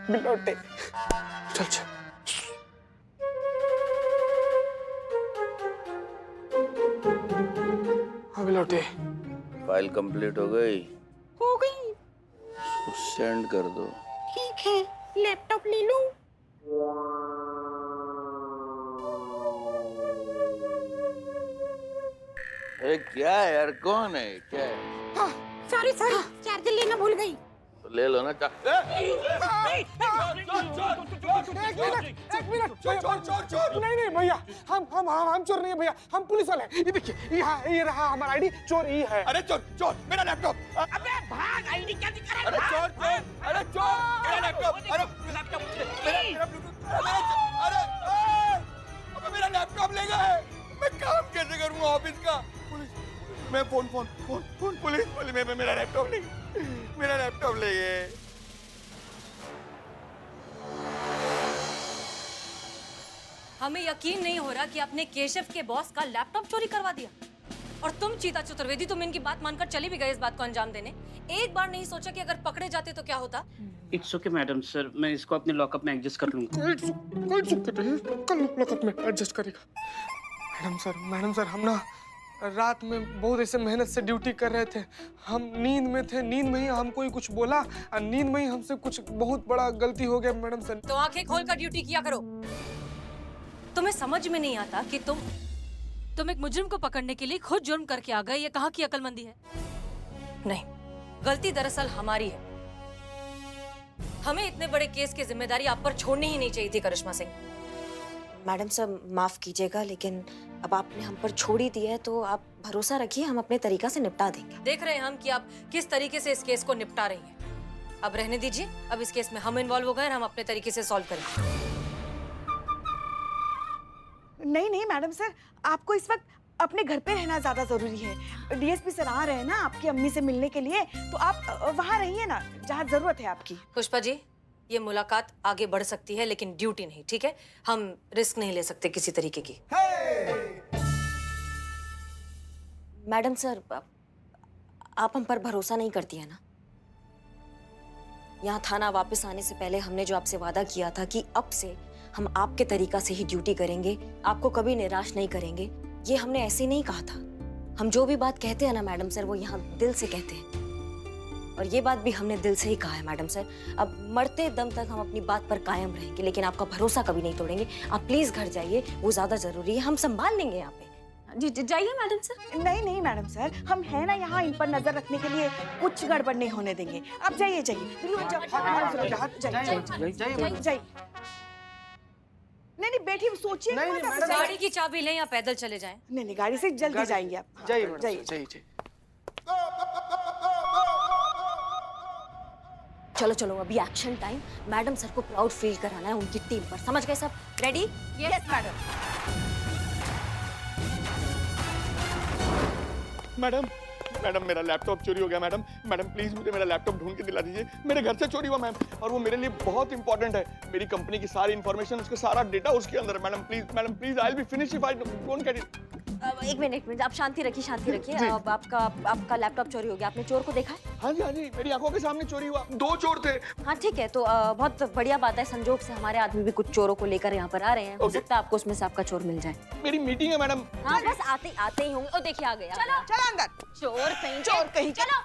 बिलोटे, चल चल। हाँ बिलोटे। फाइल कंप्लीट हो गई? हो गई। सेंड कर दो। ठीक है, लैपटॉप ले लूं? अरे क्या है यार, कौन है, क्या है? हाँ, सॉरी चार्जर लेना भूल गई। तो ले लो ना। एक मिनट चोर नहीं नहीं भैया, हम चोर नहीं है भैया, हम पुलिस वाले हैं। ये देखिए, ये रहा हमारा आईडी, चोर ये है। अरे चोर मेरा लैपटॉप। अबे भाग, आईडी क्या दिखा रहा है? अरे चोर मेरा लैपटॉप। अरे मेरा ब्लूटूथ। अरे अबे मेरा लैपटॉप ले गए। मैं काम कैसे करूंगा ऑफिस का? पुलिस, मैं फोन पुलिस में मेरा लैपटॉप ले गए। हमें यकीन नहीं हो रहा कि आपने केशव के बॉस का लैपटॉप चोरी करवा दिया। और तुम चीता चतुर्वेदी, तुम इनकी बात मानकर चली भी गए इस बात को अंजाम देने। एक बार नहीं सोचा कि अगर पकड़े जाते तो क्या होता? इट्स ओके मैडम सर, मैं इसको अपने लॉकअप में एडजस्ट कर लूंगा। कोई दिक्कत नहीं, कल लॉकअप में एडजस्ट करेगा। मैडम सर, हम ना रात में बहुत ऐसे मेहनत से ड्यूटी कर रहे थे। हम नींद में थे, नींद में ही हमको ही कुछ बोला और नींद में ही हमसे कुछ बहुत बड़ा गलती हो गया मैडम सर। तो आंखें खोलकर ड्यूटी किया करो। तुम्हें समझ में नहीं आता कि तुम एक मुजरिम को पकड़ने के लिए खुद जुर्म करके आ गए। ये कहाँ की अक्लमंदी है? नहीं, गलती दरअसल हमारी है। हमें इतने बड़े केस की जिम्मेदारी आप पर छोड़नी ही नहीं चाहिए थी करिश्मा सिंह। मैडम सर माफ कीजिएगा, लेकिन अब आपने हम पर छोड़ ही दिया है तो आप भरोसा रखिए, हम अपने तरीका से निपटा देंगे। देख रहे हैं हम कि आप किस तरीके से इस केस को निपटा रही हैं। अब रहने दीजिए, अब इस केस में हम इन्वॉल्व हो गए और हम अपने तरीके से सॉल्व करेंगे। नहीं मैडम सर, आपको इस वक्त अपने घर पे रहना ज्यादा जरूरी है। डीएसपी सर आ रहे हैं ना आपकी अम्मी से मिलने के लिए, तो आप वहाँ रहिए ना जहाँ जरूरत है आपकी। पुष्पा जी, ये मुलाकात आगे बढ़ सकती है लेकिन ड्यूटी नहीं, ठीक है? हम रिस्क नहीं ले सकते किसी तरीके की। मैडम सर, आप हम पर भरोसा नहीं करती है ना? यहाँ थाना वापस आने से पहले हमने जो आपसे वादा किया था कि अब से हम आपके तरीका से ही ड्यूटी करेंगे, आपको कभी निराश नहीं करेंगे, ये हमने ऐसे नहीं कहा था। हम जो भी बात कहते हैं ना मैडम सर, वो यहाँ दिल से कहते हैं। और ये बात भी हमने दिल से ही कहा है मैडम सर। अब मरते दम तक हम अपनी बात पर कायम रहेंगे, लेकिन आपका भरोसा कभी नहीं तोड़ेंगे। आप प्लीज घर जाइए, वो ज्यादा जरूरी है। हम संभाल लेंगे यहाँ पे। जी जाइए मैडम सर। नहीं मैडम सर, हम है ना यहाँ इन पर नजर रखने के लिए, कुछ गड़बड़ नहीं होने देंगे। आप जाइए। नहीं बेटी सोचिए। गाड़ी की चाबी लें या पैदल चले जाएं? नहीं गाड़ी से जल्दी जाएंगे आप। जाइए। चलो अभी एक्शन टाइम। मैडम सर को प्राउड फील कराना है उनकी टीम पर। समझ गए सब? रेडी? Yes madam. मैडम मेरा लैपटॉप चोरी हो गया। मैडम प्लीज मुझे मेरा लैपटॉप ढूंढ के दिला दीजिए। मेरे घर से चोरी हुआ मैम, और वो मेरे लिए बहुत इंपॉर्टेंट है। मेरी कंपनी की सारी इंफॉर्मेशन, उसका सारा डेटा उसके अंदर है। Madam please, I will finish if I don't get it. एक मिनट, आप शांति रखिए। अब आपका लैपटॉप चोरी हो गया। आपने चोर को देखा है? हाँ जी, मेरी आंखों के सामने चोरी हुआ। 2 चोर थे। हाँ ठीक है, तो बहुत बढ़िया बात है। संजोग से हमारे आदमी भी कुछ चोरों को लेकर यहाँ पर आ रहे हैं। हो सकता है आपको उसमें से आपका चोर मिल जाए। मेरी मीटिंग है मैडम। हाँ बस आते ही होंगे। ओ देखिए आ गए। चलो अंदर। चोर कहीं चलो।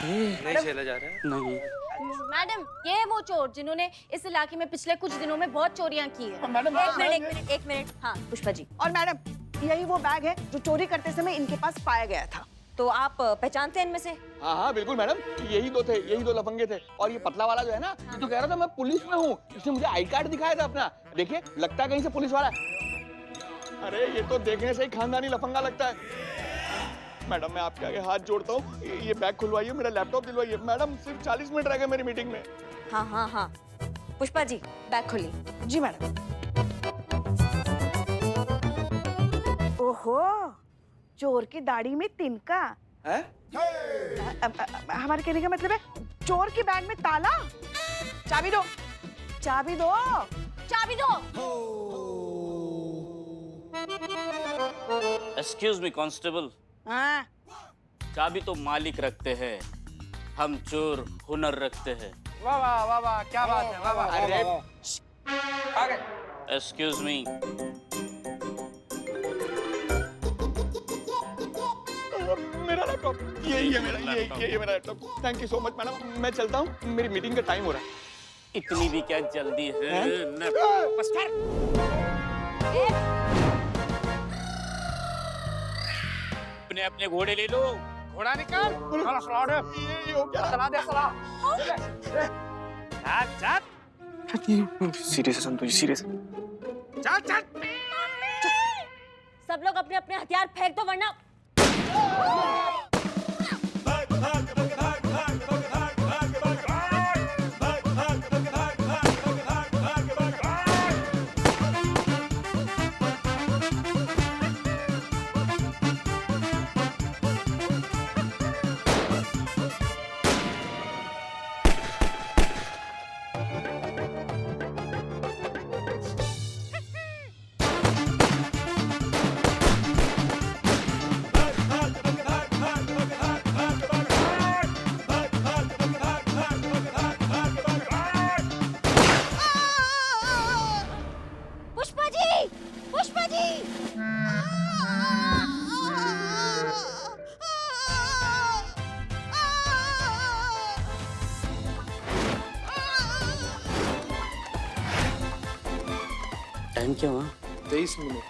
नहीं चला जा रहा है। नहीं मैडम, ये वो चोर जिन्होंने इस इलाके में पिछले कुछ दिनों में बहुत चोरियां की है। मैडम एक मिनट। हाँ पुष्पा जी। और मैडम, यही वो बैग है जो चोरी करते समय इनके पास पाया गया था। तो आप पहचानते हैं इनमें से? हाँ बिल्कुल मैडम, यही 2 लफंगे थे। और ये पतला वाला जो है ना, ये तो कह रहा था मैं पुलिस में हूँ। इसने मुझे आई कार्ड दिखाया था अपना। देखिए, लगता है कहीं से पुलिस वाला। अरे ये तो देखने से ही खानदानी लफंगा लगता है। मैडम मैं आपके आगे हाथ जोड़ता हूँ, ये बैग खुलवाइए, मेरा लैपटॉप दिलवाइए। मैडम सिर्फ 40 मिनट रह गए मेरी मीटिंग में। हाँ। पुष्पा जी बैग खोलिए। जी मैडम। ओहो, चोर की दाढ़ी में तिनका है? हमारे कहने का मतलब है चोर की बैग में ताला। चाबी दो। Excuse me constable. हाँ चाबी तो मालिक रखते हैं, हम चोर हुनर रखते हैं। वाह वाह वाह वाह, क्या बात है, वाह वाह। अरे आ गए। Excuse me. मेरा लैपटॉप यही है, यही है मेरा laptop. Thank you so much madam, मैं चलता हूँ, मेरी मीटिंग का टाइम हो रहा है। इतनी भी क्या जल्दी है? बस कर। अपने अपने घोड़े ले लो। घोड़ा निकाल। चला फ्रॉड है। ये हो क्या? चला दे चला। चल चल। सीरियस है संतोष, सीरियस। चल चल। सब लोग अपने अपने हथियार फेंक दो वरना पुष्पा जी, पुष्पा जी। टाइम क्या हुआ? 23 मिनट।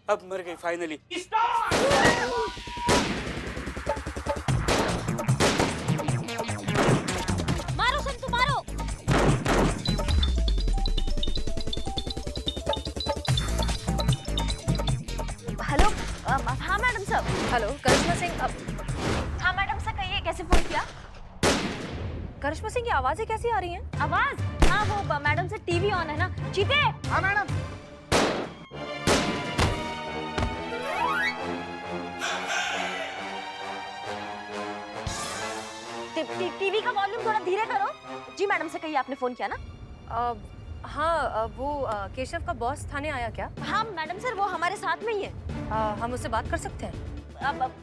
अब मर गई फाइनली। मारो संतु मारो। हेलो, हाँ मैडम साहब। हेलो करिश्मा सिंह। हाँ मैडम से कहिए कैसे फोन किया? करिश्मा सिंह की आवाजें कैसी आ रही हैं? आवाज? हाँ वो मैडम से टीवी ऑन है ना। चीते। हाँ मैडम। टीवी का वॉल्यूम थोड़ा धीरे करो। जी मैडम से कहिए आपने फोन किया ना। हाँ वो केशव का बॉस थाने आया क्या? हाँ मैडम सर वो हमारे साथ में ही है। हम उससे बात कर सकते हैं?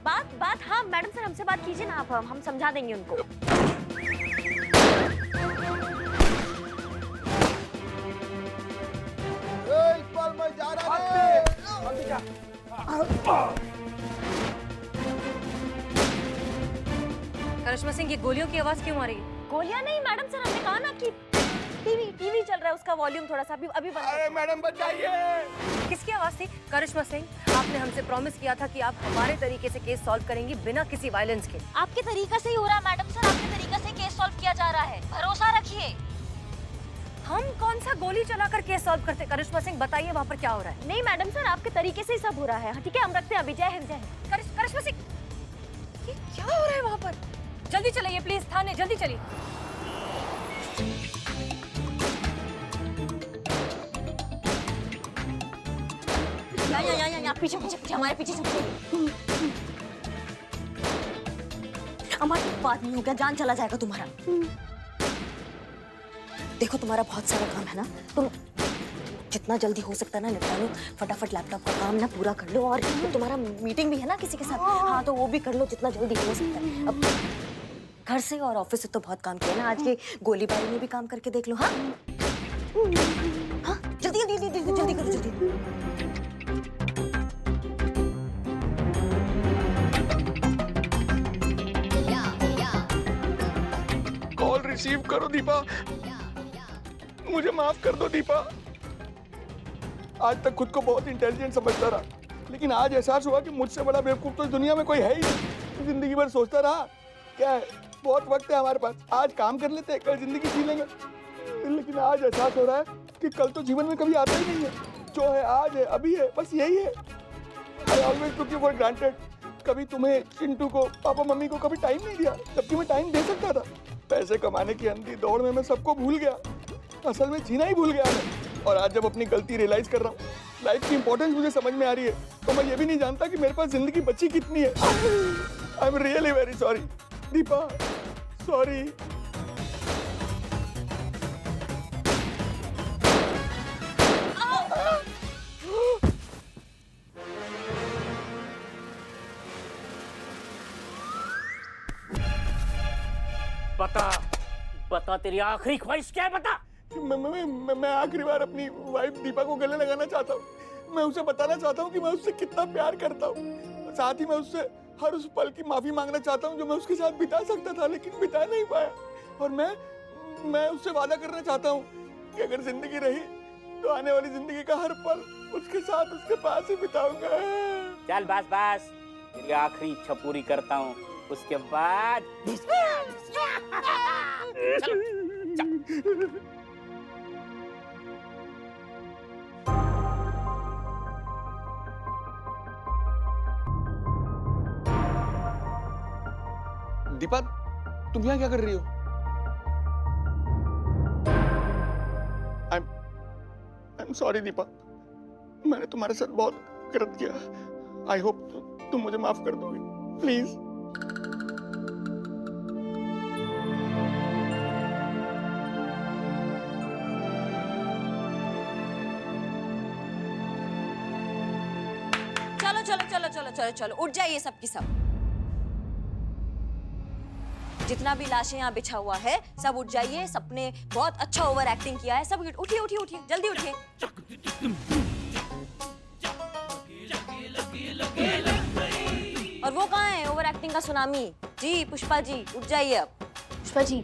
बात हाँ मैडम सर हमसे बात कीजिए ना आप, हम समझा देंगे उनको। इकबाल मैं जा रहा है। करिश्मा सिंह, ये गोलियों की आवाज क्यों आ रही है? गोलियां नहीं मैडम सर, हमने कहा ना कि टीवी चल रहा है, उसका वॉल्यूम थोड़ा सा अभी बंद अरे मैडम बचाइए। किसकी आवाज थी? करिश्मा सिंह, आपने हमसे प्रॉमिस किया था कि आप हमारे तरीके से केस सॉल्व करेंगी बिना किसी वायलेंस के। आपके तरीका से ही हो रहा है मैडम सर, आपके तरीका से केस सॉल्व किया जा रहा है, भरोसा रखिए। हम कौन सा गोली चलाकर केस सॉल्व करते? करिश्मा सिंह बताइए वहाँ पर क्या हो रहा है? नहीं मैडम सर आपके तरीके से ही सब हो रहा है। ठीक है हम रखते हैं अभी। जय हिंद जय हिंद। करिश्मा सिंह, ये क्या हो रहा है वहाँ पर? जल्दी चलिए प्लीज थाने, जल्दी चलिए। यहाँ पीछे हमारे पीछे हमारे बात नहीं हो गया, जान चला जाएगा तुम्हारा। देखो तुम्हारा बहुत सारा काम है ना, तुम जितना जल्दी हो सकता है ना निपटा लो, फटाफट लैपटॉप का काम ना पूरा कर लो। और तुम्हारा मीटिंग भी है ना किसी के साथ, हाँ तो वो भी कर लो जितना जल्दी हो सकता है। अब घर से और ऑफिस से तो बहुत काम किया ना, आज के गोलीबारी में भी काम करके देख लो। हाँ हाँ जल्दी जल्दी जल्दी जल्दी करो जल्दी। कॉल रिसीव करो दीपा, मुझे माफ कर दो दीपा। आज तक खुद को बहुत इंटेलिजेंट समझता रहा, लेकिन आज एहसास हुआ कि मुझसे बड़ा बेवकूफ तो इस दुनिया में कोई है ही नहीं। जिंदगी भर सोचता रहा क्या है, बहुत वक्त है हमारे पास, आज काम कर लेते हैं, कल जिंदगी जी लेंगे। लेकिन आज एहसास हो रहा है कि कल तो जीवन में कभी आता ही नहीं है। जो है आज है, अभी है, बस यही है। I always took you for granted. कभी तुम्हें, चिंटू को, पापा मम्मी को कभी टाइम नहीं दिया, जबकि मैं टाइम दे सकता था। पैसे कमाने की अंधी दौड़ में मैं सबको भूल गया, असल में जीना ही भूल गया मैं। और आज जब अपनी गलती रियलाइज कर रहा हूँ, लाइफ की इंपॉर्टेंस मुझे समझ में आ रही है, तो मैं ये भी नहीं जानता कि मेरे पास जिंदगी बची कितनी है। I am really very sorry Deepa. Sorry. बता बता तेरी आखिरी ख्वाहिश क्या है, बता। मैं आखिरी बार अपनी वाइफ दीपा को गले लगाना चाहता हूँ। मैं उसे बताना चाहता हूँ कि मैं उससे कितना प्यार करता हूँ। साथ ही मैं उससे हर उस पल की माफी मांगना चाहता हूँ जो मैं उसके साथ बिता सकता था लेकिन बिता नहीं पाया। और मैं उससे वादा करना चाहता हूँ कि अगर जिंदगी रही तो आने वाली जिंदगी का हर पल उसके साथ उसके पास ही बिताऊंगा। चल बस बस, तेरी आखिरी इच्छा पूरी करता हूँ, उसके बाद दीपा, तुम यहाँ क्या कर रही हो? I'm sorry दीपा, मैंने तुम्हारे साथ बहुत गलत किया। आई होप तुम मुझे माफ कर दोगी, प्लीज। चलो चलो चलो चलो चलो चलो, उठ जाइए सब की सब। जितना भी लाशें यहाँ बिछा हुआ है सब उठ जाइए। सबने बहुत अच्छा ओवर एक्टिंग किया है। सब उठिए उठिए उठिए, जल्दी उठिए। और वो कहाँ है ओवर एक्टिंग का सुनामी? जी पुष्पा जी उठ जाइए अब। पुष्पा जी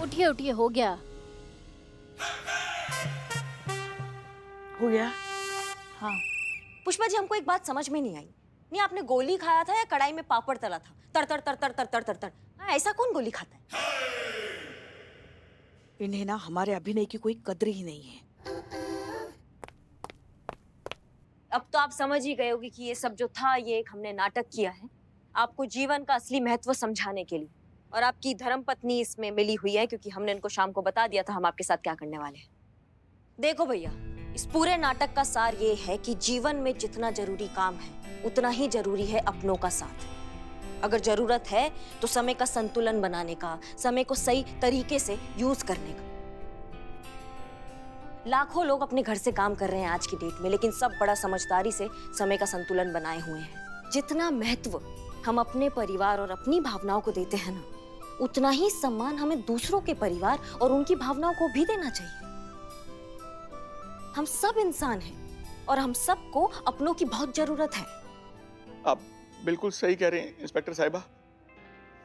उठिए उठिए, हो गया। हो गया? हाँ पुष्पा जी, हमको एक बात समझ में नहीं आई। नहीं, आपने गोली खाया था या कढ़ाई में पापड़ तला था? तर तर तर तर तर तर तर तर। हाँ, ऐसा कौन गोली खाता है? इन्हें ना हमारे अभिनय की कोई कद्र ही नहीं है। अब तो आप समझ ही गए होगे कि ये सब जो था ये एक हमने नाटक किया है, आपको जीवन का असली महत्व समझाने के लिए। और आपकी धर्मपत्नी इसमें मिली हुई है क्योंकि हमने इनको शाम को बता दिया था हम आपके साथ क्या करने वाले हैं। देखो भैया, इस पूरे नाटक का सार ये है कि जीवन में जितना जरूरी काम है उतना ही जरूरी है अपनों का साथ। अगर जरूरत है तो समय का संतुलन बनाने का, समय को सही तरीके से यूज करने का। लाखों लोग अपने घर से काम कर रहे हैं आज की डेट में, लेकिन सब बड़ा समझदारी से समय का संतुलन बनाए हुए हैं। जितना महत्व हम अपने परिवार और अपनी भावनाओं को देते हैं ना, उतना ही सम्मान हमें दूसरों के परिवार और उनकी भावनाओं को भी देना चाहिए। हम सब इंसान हैं और हम सबको अपनों की बहुत जरूरत है। आप बिल्कुल सही कह रहे हैं इंस्पेक्टर साहिबा।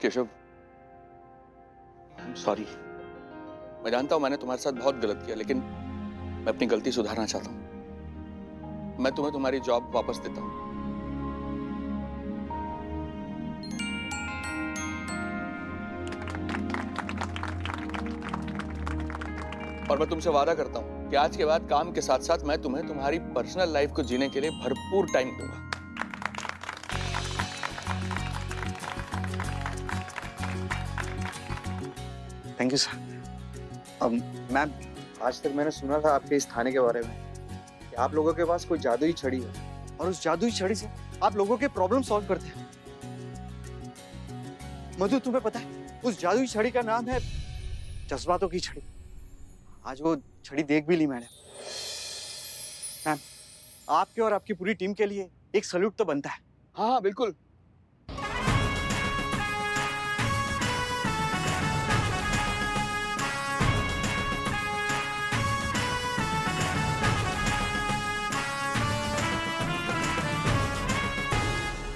केशव, सॉरी। मैं जानता हूं मैंने तुम्हारे साथ बहुत गलत किया, लेकिन मैं अपनी गलती सुधारना चाहता हूं। मैं तुम्हें तुम्हारी जॉब वापस देता हूं। और मैं तुमसे वादा करता हूं कि आज के बाद काम के साथ साथ मैं तुम्हें तुम्हारी पर्सनल लाइफ को जीने के लिए भरपूर टाइम दूंगा। Thank you sir. मैम, आज तक मैंने सुना था आपके इस थाने के बारे में कि आप लोगों के पास कोई जादुई छड़ी है और उस जादुई छड़ी से आप लोगों के प्रॉब्लम सॉल्व करते हैं। मधु, तुम्हें पता है उस जादुई छड़ी का नाम है जज्बातों की छड़ी। आज वो छड़ी देख भी ली मैंने। मैम, आपके और आपकी पूरी टीम के लिए एक सैल्यूट तो बनता है। हाँ बिल्कुल।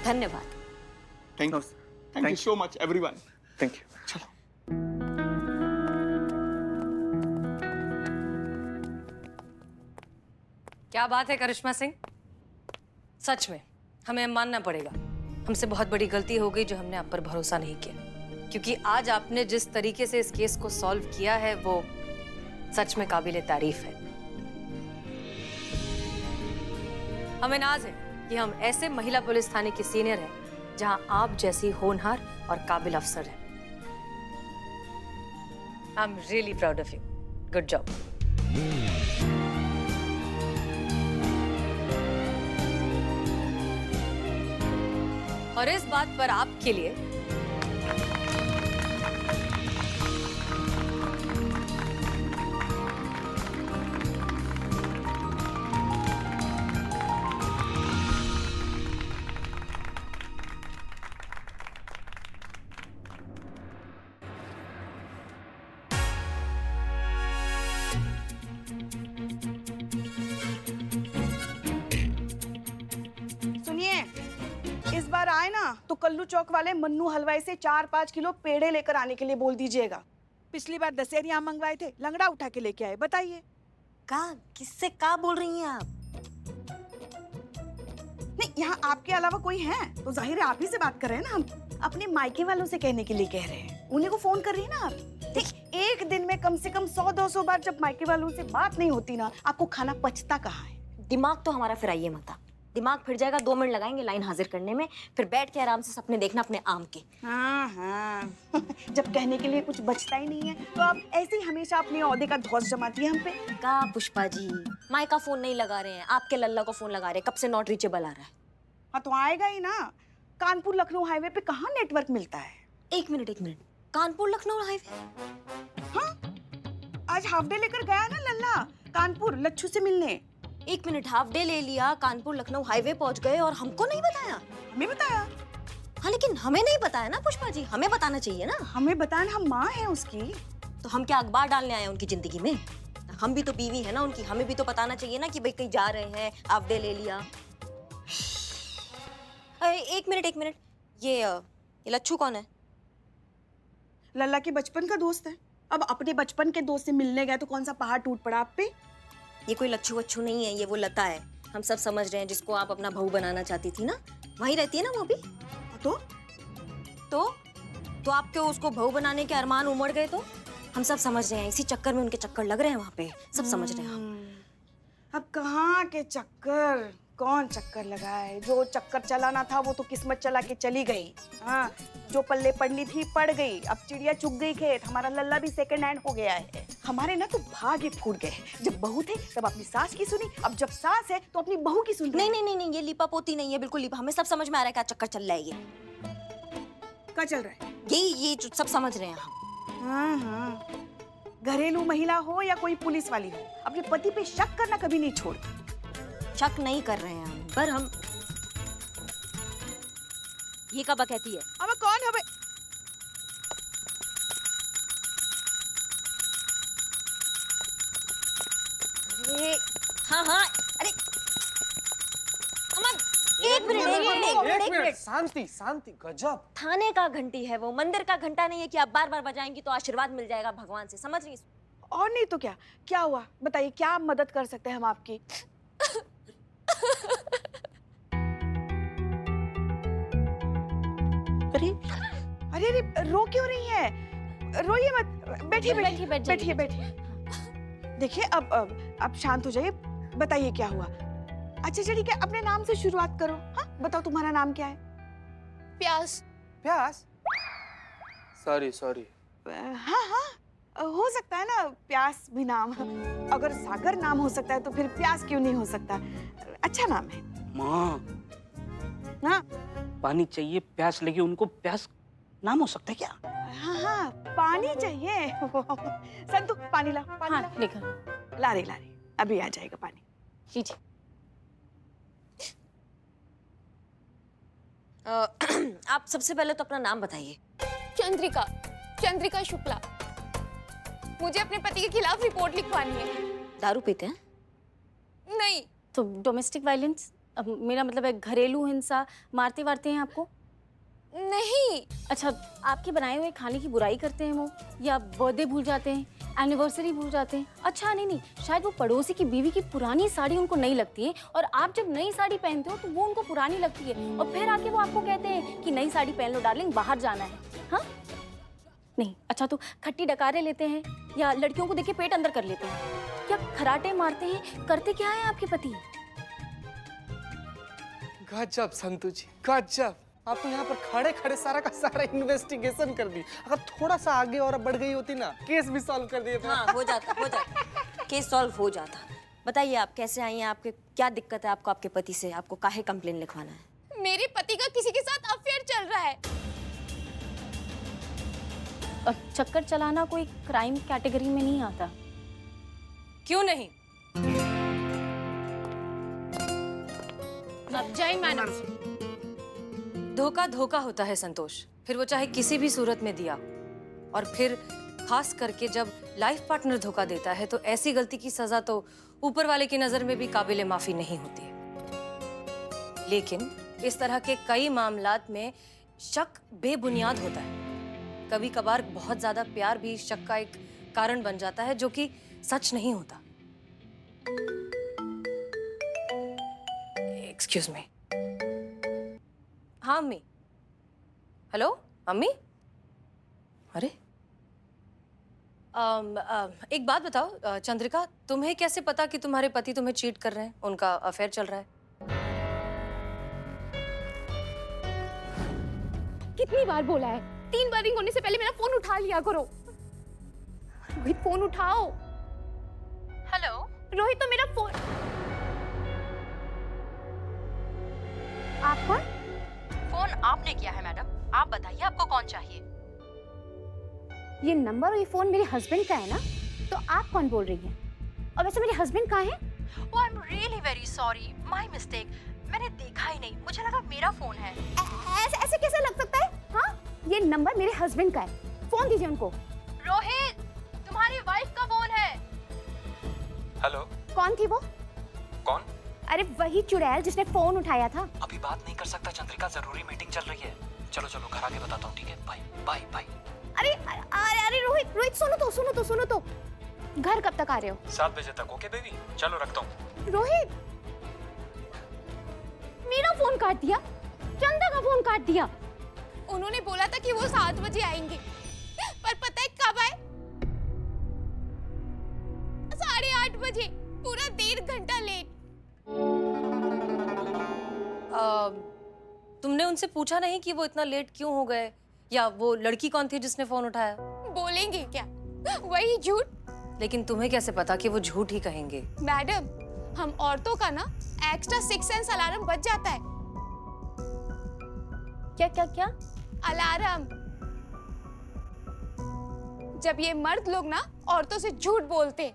धन्यवाद। Thank you so much everyone. Thank you. चलो। क्या बात है करिश्मा सिंह, सच में हमें मानना पड़ेगा, हमसे बहुत बड़ी गलती हो गई जो हमने आप पर भरोसा नहीं किया। क्योंकि आज आपने जिस तरीके से इस केस को सॉल्व किया है वो सच में काबिले तारीफ है। हमें नाज है कि हम ऐसे महिला पुलिस थाने की सीनियर हैं जहां आप जैसी होनहार और काबिल अफसर हैं। I am really proud of you. Good job. और इस बात पर आपके लिए इस बार आए ना तो कल्लू चौक वाले मन्नू हलवाई से 4-5 किलो पेड़े लेकर आने के लिए बोल दीजिएगा। पिछली बार दशहरी आम मंगवाए थे, लंगड़ा उठा के लेके आए। बताइए किससे का बोल रही हैं आप? नहीं, यहाँ आपके अलावा कोई है तो जाहिर है आप ही से बात कर रहे हैं ना। हम अपने मायके वालों से कहने के लिए कह रहे हैं, उन्हीं को फोन कर रही है ना आप। देख, एक दिन में कम से कम 100-200 बार जब मायके वालों से बात नहीं होती ना, आपको खाना पचता कहाँ है? दिमाग तो हमारा फिर आइए मत। दिमाग फिर जाएगा, 2 मिनट लगाएंगे लाइन हाजिर करने में, फिर बैठ के आराम से सपने देखना अपने आम के। हाँ हाँ जब कहने के लिए कुछ बचता ही नहीं है तो आप ऐसे ही हमेशा अपने औहदे का धौंस जमाती है हम पे। का पुष्पा जी, माई का फोन नहीं लगा रहे हैं, आपके लल्ला को फोन लगा रहे हैं, कब से नॉट रीचेबल आ रहा है। हाँ तो आएगा ही ना। कानपुर लखनऊ हाईवे पे कहाँ नेटवर्क मिलता है? एक मिनट, कानपुर लखनऊ हाईवे? हाँ, आज हाफ डे लेकर गया ना लल्ला कानपुर लच्छू से मिलने। एक मिनट, हाफ डे ले लिया, कानपुर लखनऊ हाईवे पहुंच गए और हमको नहीं बताया? हमें बताया। हाँ लेकिन हमें नहीं बताया ना पुष्पा जी, हमें बताना चाहिए ना। हमें बताना, हम माँ हैं उसकी। तो हम क्या अखबार डालने आए हैं उनकी जिंदगी में? हम भी तो बीवी है ना उनकी, हमें भी तो बताना चाहिए ना कि भाई कहीं जा रहे हैं, हाफ डे ले लिया। एक मिनट, ये लच्छू कौन है? लल्ला के बचपन का दोस्त है। अब अपने बचपन के दोस्त से मिलने गए तो कौन सा पहाड़ टूट पड़ा आप पे? ये कोई लच्छू वच्छू नहीं है, ये वो लता है। हम सब समझ रहे हैं, जिसको आप अपना बहू बनाना चाहती थी ना, वहीं रहती है ना वो भी। तो आपके उसको बहू बनाने के अरमान उमड़ गए तो? हम सब समझ रहे हैं, इसी चक्कर में उनके चक्कर लग रहे हैं वहाँ पे, सब समझ रहे हैं हम। अब कहाँ के चक्कर, कौन चक्कर लगाए? जो चक्कर चलाना था वो तो किस्मत चला के चली गई। हाँ, जो पल्ले पड़नी थी पड़ गई। अब चिड़िया चुग गई खेत, हमारा लल्ला भी सेकंड हैंड हो गया है। हमारे ना तो भाग्य फूट गए। जब बहू थे तब अपनी सास की सुनी, अब जब सास है तो अपनी बहू की सुन रही। नहीं, ये लिपा पोती नहीं है, बिल्कुल लिपा। हमें सब समझ में आ रहा है क्या चक्कर चल रहा है। ये क्या चल रहा है? ये जो सब समझ रहे हैं हम। हाँ, घरेलू महिला हो या कोई पुलिस वाली हो, अपने पति पे शक करना कभी नहीं छोड़। शक नहीं कर रहे हैं हम, पर हम ये कब कहती है? अब कौन हमें? अरे हाँ, अरे अमन, एक मिनट। शांति, गजब। थाने का घंटी है वो, मंदिर का घंटा नहीं है कि आप बार बार बजाएंगी तो आशीर्वाद मिल जाएगा भगवान से, समझ रही? और नहीं तो क्या हुआ बताइए, क्या मदद कर सकते हैं हम आपकी? अरे रो क्यों रही है? रोइए मत, बैठिए। देखिए अब शांत हो जाइए, बताइए क्या हुआ। अच्छा ठीक है, अपने नाम से शुरुआत करो। हाँ बताओ, तुम्हारा नाम क्या है? प्यास? सॉरी। हाँ, हो सकता है ना प्यास भी नाम। अगर सागर नाम हो सकता है तो फिर प्यास क्यों नहीं हो सकता? अच्छा नाम है। माँ, हाँ पानी चाहिए, प्यास लगी उनको, प्यास नाम हो सकता है क्या? हाँ, पानी चाहिए। संतु पानी ला। हाँ, लेकर ला रही, अभी आ जाएगा पानी। जी। आप सबसे पहले तो अपना नाम बताइए। चंद्रिका शुक्ला। मुझे अपने पति के खिलाफ रिपोर्ट लिखवानी है। दारू पीते हैं? नहीं। तो डोमेस्टिक वायलेंस, अब मेरा मतलब है घरेलू हिंसा, मारते वारते हैं आपको? नहीं। अच्छा, आपके बनाए हुए खाने की बुराई करते हैं वो, या बर्थडे भूल जाते हैं, एनिवर्सरी भूल जाते हैं? अच्छा नहीं, शायद वो पड़ोसी की बीवी की पुरानी साड़ी उनको नहीं लगती है, और आप जब नई साड़ी पहनते हो तो वो उनको पुरानी लगती है, और फिर आके वो आपको कहते हैं कि नई साड़ी पहन लो डार्लिंग, बाहर जाना है। हाँ नहीं, अच्छा तो खट्टी डकारे लेते हैं, या लड़कियों को देख के पेट अंदर कर लेते हैं, या खराटे मारते हैं? करते क्या है आपके पति? गजब संतु जी, गजब। आप तो यहाँ पर खड़े खड़े सारा का सारा इन्वेस्टिगेशन कर दी। अगर थोड़ा सा आगे और बढ़ गई होती ना, केस भी सॉल्व कर दिए थे। हाँ, हो जाता केस सॉल्व हो जाता। बताइए आप कैसे आई हैं, आपके क्या दिक्कत है आपको आपके पति से, आपको काहे कंप्लेन लिखवाना है? मेरे पति का किसी के साथ अफेयर चल रहा है। अब चक्कर चलाना कोई क्राइम कैटेगरी में नहीं आता। क्यों नहीं? अब जाए मैडम। धोखा धोखा होता है संतोष, फिर वो चाहे किसी भी सूरत में दिया, और फिर खास करके जब लाइफ पार्टनर धोखा देता है तो ऐसी गलती की सजा तो ऊपर वाले की नजर में भी काबिले माफी नहीं होती। लेकिन इस तरह के कई मामलात में शक बेबुनियाद होता है। कभी कभार बहुत ज्यादा प्यार भी शक का एक कारण बन जाता है, जो कि सच नहीं होता। Excuse me. हाँ अम्मी। हेलो अम्मी। अरे एक बात बताओ चंद्रिका, तुम्हें कैसे पता कि तुम्हारे पति तुम्हें चीट कर रहे हैं, उनका अफेयर चल रहा है? कितनी बार बोला है, 3 बार रिंग होने से पहले मेरा फोन उठा लिया करो। रोहित फोन उठाओ। हेलो रोहित तो मेरा फोन। आप कौन? फोन आपने किया है मैडम, आप बताइए आपको कौन चाहिए? ये नंबर और ये फोन मेरे हस्बैंड का है ना, तो आप कौन बोल रही हैं? और वैसे मेरे हस्बैंड कहाँ हैं? Oh, I'm really very sorry, my mistake. मैंने देखा ही नहीं, मुझे लगा मेरा फोन है। ऐसे कैसे लग सकता है? हाँ, ये नंबर मेरे हस्बैंड का है, फोन दीजिए उनको। रोहित, तुम्हारी वाइफ का फोन है। हेलो, कौन थी वो? कौन? अरे वही चुड़ैल जिसने फोन उठाया था। अभी बात नहीं कर सकता चंद्रिका, जरूरी मीटिंग चल रही है। चलो चलो घर आके बताता हूँ, ठीक है? Bye bye bye. अरे अरे अरे रोहित सुनो तो घर कब तक आ रहे हो? 7 बजे तक। ओके बेबी, चलो रखता हूँ। रोहित, मेरा फोन काट दिया, चंदा का फोन काट दिया। उन्होंने बोला था कि वो 7 बजे आएंगे, पर पता है कब आए? 8:30 बजे, पूरा 1.5 घंटा लेट। तुमने उनसे पूछा नहीं कि वो इतना लेट क्यों हो गए, या वो लड़की कौन थी जिसने फोन उठाया? बोलेंगे क्या, वही झूठ। लेकिन तुम्हें कैसे पता कि वो झूठ ही कहेंगे? मैडम, हम औरतों का ना एक्स्ट्रा 6 सेंस अलार्म बज जाता है। क्या? अलार्म। जब ये मर्द लोग ना औरतों से झूठ बोलते।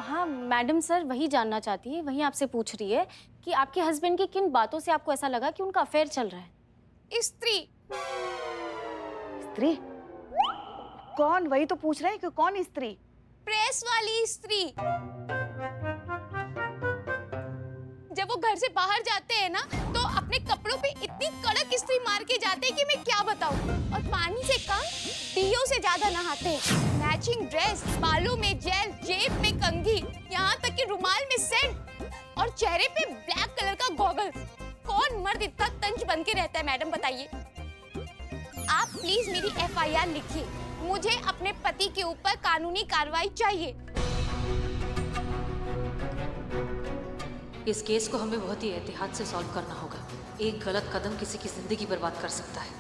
हाँ मैडम सर वही जानना चाहती है, वही आपसे पूछ रही है कि आपके हस्बैंड की किन बातों से आपको ऐसा लगा कि उनका अफेयर चल रहा है? स्त्री। कौन? वही तो पूछ रहे हैं कि कौन स्त्री? प्रेस वाली स्त्री। जब वो घर से बाहर जाते हैं ना, तो अपने कपड़ों पे इतनी कड़क इस्त्री मार के जाते हैं कि मैं क्या बताऊं। और पानी से कम डीओ से ज्यादा नहाते हैं। मैचिंग ड्रेस, बालों में जेल, जेब में कंघी, यहाँ तक कि रुमाल में सेंट और चेहरे पे ब्लैक कलर का गॉगल्स। कौन मर्द इतना तंज बन के रहता है मैडम, बताइए। आप प्लीज मेरी FIR लिखिए, मुझे अपने पति के ऊपर कानूनी कार्रवाई चाहिए। इस केस को हमें बहुत ही एहतियात से सॉल्व करना होगा। एक गलत कदम किसी की जिंदगी बर्बाद कर सकता है।